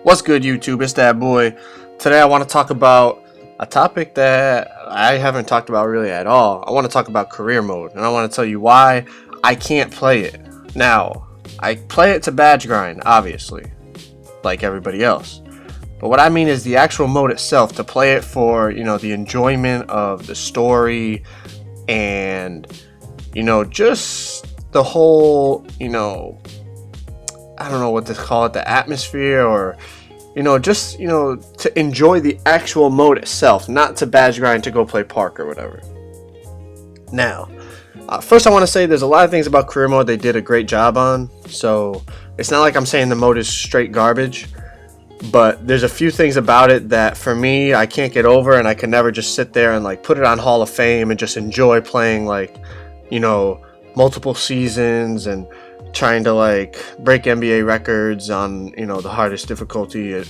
What's good, YouTube? It's that boy. Today I want to talk about a topic that I haven't talked about really at all. I want to talk about career mode, and I want to tell you why I can't play it. Now, I play it to badge grind, obviously, like everybody else. But what I mean is the actual mode itself, to play it for, the enjoyment of the story and, just the whole, I don't know what to call it, the atmosphere, or to enjoy the actual mode itself, not to badge grind to go play Park or whatever. Now, first I want to say there's a lot of things about career mode they did a great job on, so it's not like I'm saying the mode is straight garbage, but there's a few things about it that for me I can't get over, and I can never just sit there and put it on Hall of Fame and just enjoy playing multiple seasons and trying to break NBA records on the hardest difficulty.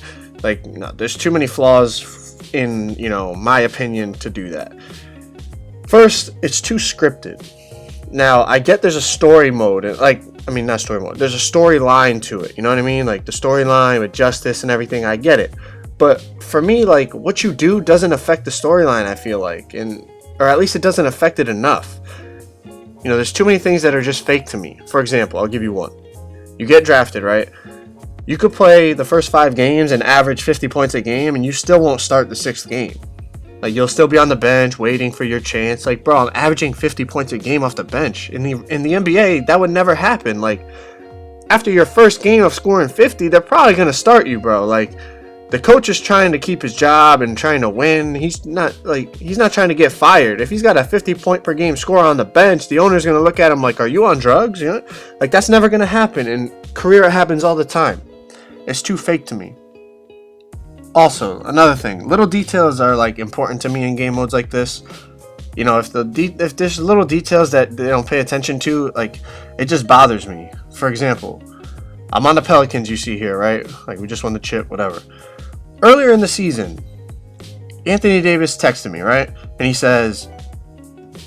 No, there's too many flaws in my opinion to do that. First, it's too scripted. Now I get there's a story mode, and not story mode, there's a storyline to it, you know what I mean, the storyline with justice and everything. I get it, but for me, what you do doesn't affect the storyline, I feel or at least it doesn't affect it enough. There's too many things that are just fake to me. For example, I'll give you one. You get drafted, right? You could play the first 5 games and average 50 points a game, and you still won't start the 6th game. You'll still be on the bench waiting for your chance. Bro, I'm averaging 50 points a game off the bench. In the NBA, that would never happen. After your first game of scoring 50, they're probably going to start you, bro. The coach is trying to keep his job and trying to win. He's not trying to get fired. If he's got a 50 point per game score on the bench, the owner's going to look at him are you on drugs? That's never going to happen. In career, it happens all the time. It's too fake to me. Also, another thing, little details are important to me in game modes like this. If there's little details that they don't pay attention to, it just bothers me. For example, I'm on the Pelicans, you see here, right? We just won the chip, whatever. Earlier in the season, Anthony Davis texted me, right? And he says,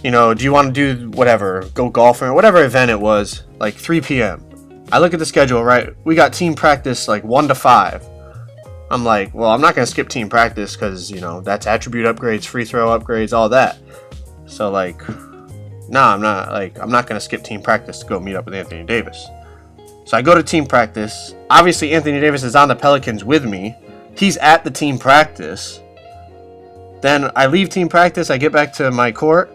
do you want to do whatever, go golfing or whatever event it was, 3 p.m. I look at the schedule, right? We got team practice 1 to 5. I'm well, I'm not going to skip team practice because, that's attribute upgrades, free throw upgrades, all that. So, nah, I'm not going to skip team practice to go meet up with Anthony Davis. So I go to team practice. Obviously, Anthony Davis is on the Pelicans with me. He's at the team practice. Then I leave team practice. I get back to my court,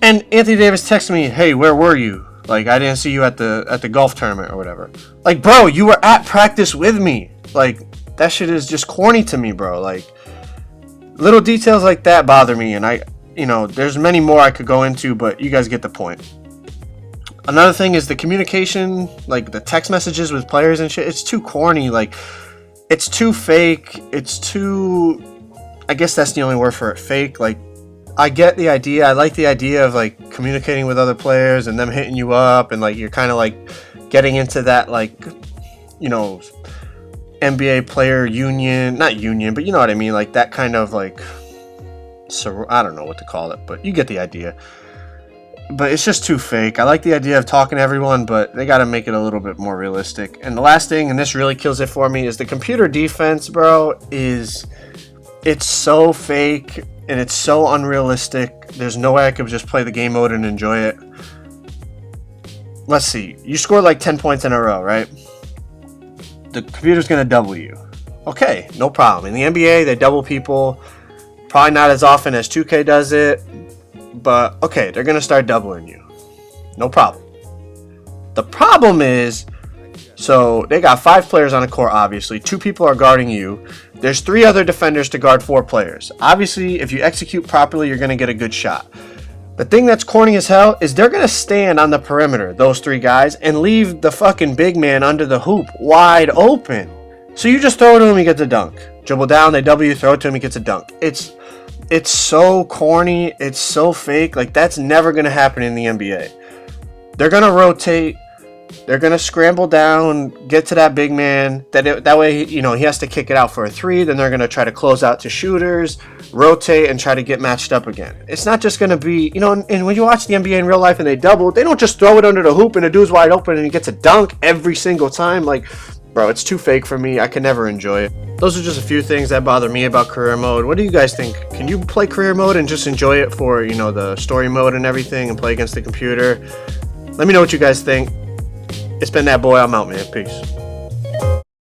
and Anthony Davis texts me, "Hey, where were you? I didn't see you at the golf tournament or whatever." Bro, you were at practice with me. That shit is just corny to me, bro. Little details like that bother me, and there's many more I could go into, but you guys get the point. Another thing is the communication, the text messages with players and shit. It's too corny. It's too fake. It's too, I guess that's the only word for it, fake. I get the idea. I like the idea of communicating with other players and them hitting you up, and you're kind of getting into that NBA player union, not union, but you know what I mean, that kind of so I don't know what to call it, but you get the idea. But it's just too fake. I like the idea of talking to everyone, but they got to make it a little bit more realistic. And the last thing, and this really kills it for me, is the computer defense, bro. It's so fake and it's so unrealistic. There's no way I could just play the game mode and enjoy it. Let's see. You score 10 points in a row, right? The computer's going to double you. Okay, no problem. In the NBA, they double people. Probably not as often as 2K does it. But, okay, they're going to start doubling you. No problem. The problem is, so they got 5 players on the court, obviously. 2 people are guarding you. There's 3 other defenders to guard 4 players. Obviously, if you execute properly, you're going to get a good shot. The thing that's corny as hell is they're going to stand on the perimeter, those 3 guys, and leave the fucking big man under the hoop wide open. So you just throw it to him, he gets a dunk. Dribble down, they double you, throw it to him, he gets a dunk. It's so corny. It's so fake. That's never going to happen in the NBA. They're going to rotate. They're going to scramble down, get to that big man. That way, he has to kick it out for a 3. Then they're going to try to close out to shooters, rotate, and try to get matched up again. It's not just going to be, and when you watch the NBA in real life and they double, they don't just throw it under the hoop and the dude's wide open and he gets a dunk every single time. Bro, it's too fake for me. I can never enjoy it. Those are just a few things that bother me about career mode. What do you guys think? Can you play career mode and just enjoy it for, you know, the story mode and everything and play against the computer? Let me know what you guys think. It's been that boy. I'm out, man. Peace.